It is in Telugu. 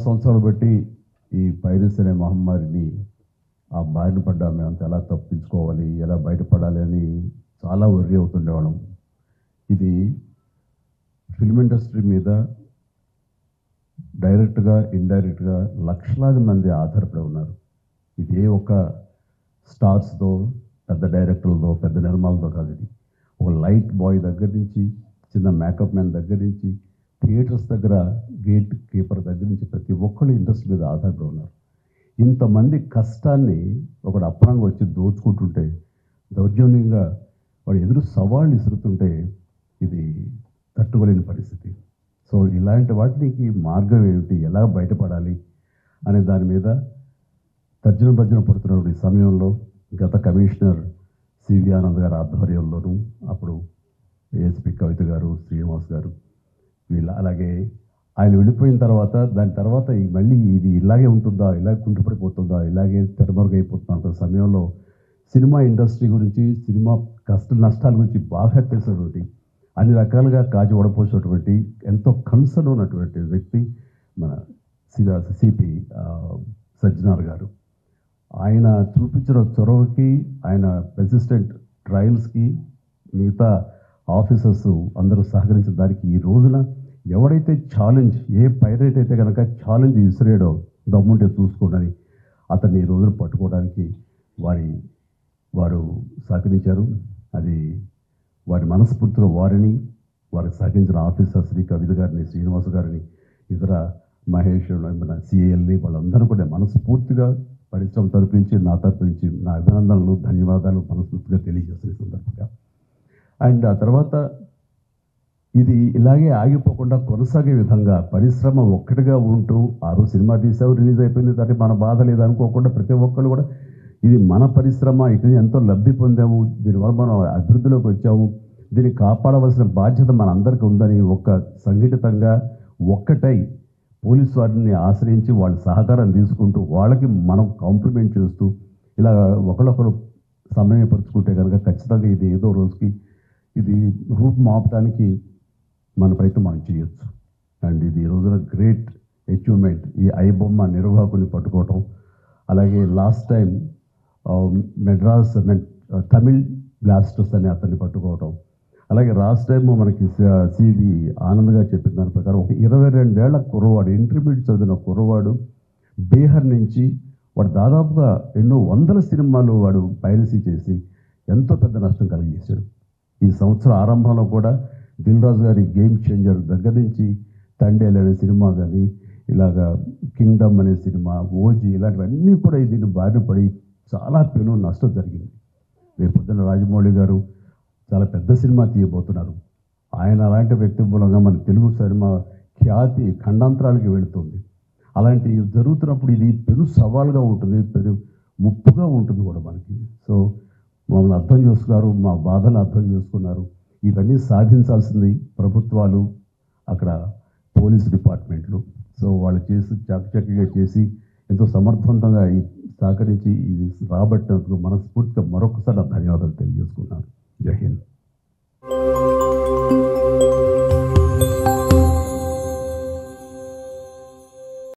సంవత్సరాలు బట్టి ఈ పైరసీ అనే మహమ్మారిని ఆ బారిన పడ్డా మేమంతా ఎలా తప్పించుకోవాలి, ఎలా బయటపడాలి అని చాలా వర్రీ అవుతుండేవాళ్ళం. ఇది ఫిల్మ్ ఇండస్ట్రీ మీద డైరెక్ట్గా ఇండైరెక్ట్గా లక్షలాది మంది ఆధారపడి ఉన్నారు. ఇది ఏ ఒక్క స్టార్స్తో, పెద్ద డైరెక్టర్లతో, పెద్ద నిర్మాలతో కాదు. ఇది ఒక లైట్ బాయ్ దగ్గర నుంచి, చిన్న మేకప్ మ్యాన్ దగ్గర నుంచి, థియేటర్స్ దగ్గర గేట్ కీపర్ దగ్గర నుంచి ప్రతి ఒక్కళ్ళు ఇండస్ట్రీ మీద ఆధారపడి ఉన్నారు. ఇంతమంది కష్టాన్ని ఒకడు అప్పనంగా వచ్చి దోచుకుంటుంటే, దౌర్జన్యంగా వాడు ఎదురు సవాళ్ళు ఇసురుతుంటే ఇది తట్టుకోలేని పరిస్థితి. సో ఇలాంటి వాటికి మార్గం ఏమిటి, ఎలా బయటపడాలి అనే దాని మీద తర్జన పడుతున్నటువంటి సమయంలో గత కమిషనర్ సివి ఆనంద్ గారి ఆధ్వర్యంలోనూ, అప్పుడు ఏఎస్పీ కవిత గారు, శ్రీనివాస్ గారు, వీళ్ళు, అలాగే ఆయన వెళ్ళిపోయిన తర్వాత దాని తర్వాత మళ్ళీ ఇది ఇలాగే ఉంటుందా, ఇలాగే కుంటుపడిపోతుందా, ఇలాగే తెరమరుగైపోతుందా అంత సమయంలో సినిమా ఇండస్ట్రీ గురించి, సినిమా కష్ట నష్టాల గురించి బాగా తెలిసినటువంటి, అన్ని రకాలుగా కాచి వడపోసినటువంటి, ఎంతో కన్సర్న్ ఉన్నటువంటి వ్యక్తి మన సిపి సజ్జనార్ గారు. ఆయన చూపించిన చొరవకి, ఆయన రెసిస్టెంట్ ట్రయల్స్కి మిగతా ఆఫీసర్స్ అందరూ సహకరించిన దానికి ఈ రోజున ఎవడైతే ఛాలెంజ్, ఏ పైరేట్ అయితే కనుక ఛాలెంజ్ విసిరేయడో దమ్ముంటే చూసుకోండి అతన్ని ఈ రోజున పట్టుకోవడానికి వారు సహకరించారు. అది వారి మనస్ఫూర్తిగా వారిని, వారికి సహకరించిన ఆఫీసర్స్ని, కవిత గారిని, శ్రీనివాస్ గారిని, ఇతర మహేష్, మన సిఏఎల్ని, వాళ్ళందరూ కూడా మనస్ఫూర్తిగా పరిశ్రమ తరపు నుంచి, నా తరపు నుంచి నా అభినందనలు, ధన్యవాదాలు మనస్ఫూర్తిగా తెలియజేస్తున్న సందర్భంగా. అండ్ ఆ తర్వాత ఇది ఇలాగే ఆగిపోకుండా కొనసాగే విధంగా పరిశ్రమ ఒక్కటిగా ఉంటూ, ఆ రోజు సినిమా తీసావు, రిలీజ్ అయిపోయింది, దానికి మన బాధ లేదు అనుకోకుండా ప్రతి ఒక్కరు కూడా ఇది మన పరిశ్రమ, ఇక్కడ ఎంతో లబ్ధి పొందాము, దీనివల్ల మనం అభివృద్ధిలోకి వచ్చాము, దీన్ని కాపాడవలసిన బాధ్యత మన అందరికీ ఉందని సంఘటితంగా ఒక్కటై పోలీసు వారిని ఆశ్రయించి వాళ్ళ సహకారం తీసుకుంటూ, వాళ్ళకి మనం కాంప్లిమెంట్ చేస్తూ ఇలా ఒకళ్ళొకరు సమన్వయపరుచుకుంటే కనుక ఖచ్చితంగా ఇది ఏదో రోజుకి ఇది రూపు మాపడానికి మన ప్రయత్నం మనం చేయొచ్చు. అండ్ ఇది ఈ రోజున గ్రేట్ అచీవ్మెంట్, ఈ ఐబొమ్మ నిర్వాహకుని పట్టుకోవటం. అలాగే last time Madras Tamil blasters అని అతన్ని పట్టుకోవటం. అలాగే లాస్ట్ టైం మనకి సివి ఆనంద్ గారు చెప్పిన దాని ప్రకారం ఒక 22 ఏళ్ల కుర్రవాడు, ఇంటర్మీడియట్ చదివిన కుర్రవాడు, బీహార్ నుంచి వాడు దాదాపుగా ఎన్నో వందల సినిమాలు వాడు పైరసీ చేసి ఎంతో పెద్ద నష్టం కలిగజేశాడు. ఈ సంవత్సరం ఆరంభంలో కూడా దిల్ రాజు గారి గేమ్ చేంజర్ దగ్గర నుంచి, తండేల్ అనే సినిమా కానీ, ఇలాగా కింగ్డమ్ అనే సినిమా, ఓజీ, ఇలాంటివన్నీ కూడా దీన్ని బారిన పడి చాలా పెను నష్టం జరిగింది. రేపు పొద్దున్న రాజమౌళి గారు చాలా పెద్ద సినిమా తీయబోతున్నారు. ఆయన అలాంటి వ్యక్తి మూలంగా మన తెలుగు సినిమా ఖ్యాతి ఖండాంతరాలకి వెళుతుంది. అలాంటి జరుగుతున్నప్పుడు ఇది పెను సవాల్గా ఉంటుంది, పెను ముప్పుగా ఉంటుంది కూడా మనకి. సో మమ్మల్ని అర్థం చేసుకున్నారు, మా బాధను అర్థం చేసుకున్నారు. ఇవన్నీ సాధించాల్సింది ప్రభుత్వాలు, అక్కడ పోలీస్ డిపార్ట్మెంట్లు. సో వాళ్ళు చేసి చక్కగా చేసి ఎంతో సమర్థవంతంగా సహకరించి ఇది రాబట్టినందుకు మనస్ఫూర్తిగా మరొకసారి ధన్యవాదాలు తెలియజేసుకున్నాను. జై హింద్.